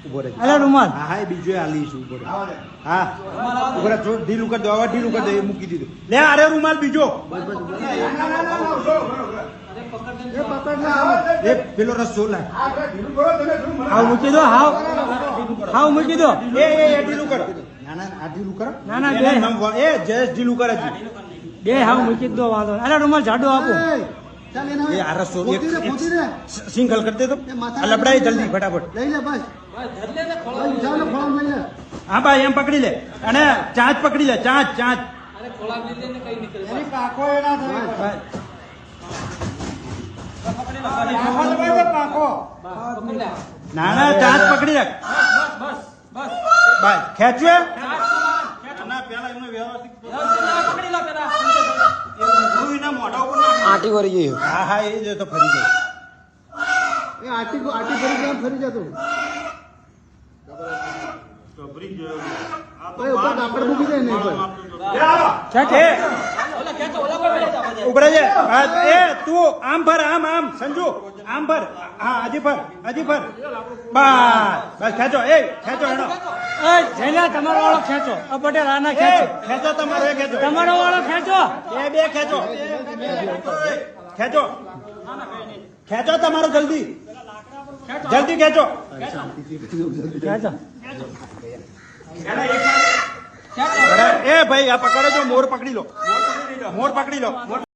ઉભો રહે. અરે રૂમાલ. હા હા, એ બીજો આલી છું. ઉભો રહે. હા ઉભો રહે. થોડું ઢીલું કરી દો. હવે ઢીલું કરી દો. એ મૂકી દીધું. લે અરે રૂમાલ બીજો. એ પેલો રસ્તો લાય. હાવ મૂકી દો. હાવ મૂકી દો. એ ઢીલું કરો. ના ના આ ઢીલું કરો. ના ના બે એ જયેશ ઢીલું કરે છે. બે હાવ મૂકી દો. વાંધો નહીં. અરે રૂમાલ જાડો આપો. એ આ રસ્તો સિંગલ કરી દે તો આ લબડાઈ જલ્દી ફટાફટ. હા ભાઈ એમ પકડી લે અને ચાંચ પકડી લે. ચાંચ ચાંચ ના ના ચાંચ પકડી રાખ. બસ ખેંચવે. આટી વળી ગઈ. હા હા એ જ તો ફરી જાય. આટી ફરી જતો. ઉપર મૂકી દે ને ઉભરે છે. એ તું આમ ભર. આમ સંજુ આમ ભર. હા હજી ભર. બસ ખેંચો. એ ખેંચો એનો. જયલા તમારો વાળો ખેંચો. પટેલ આના ખેંચો. ખેંચો તમારો. એ ખેંચો તમારો વાળો ખેંચો. બે ખેંચો. ખેંચો તમારો જલ્દી ખેંચો. ખેંચો. એ ભાઈ આ પકડો. મોર પકડી લો.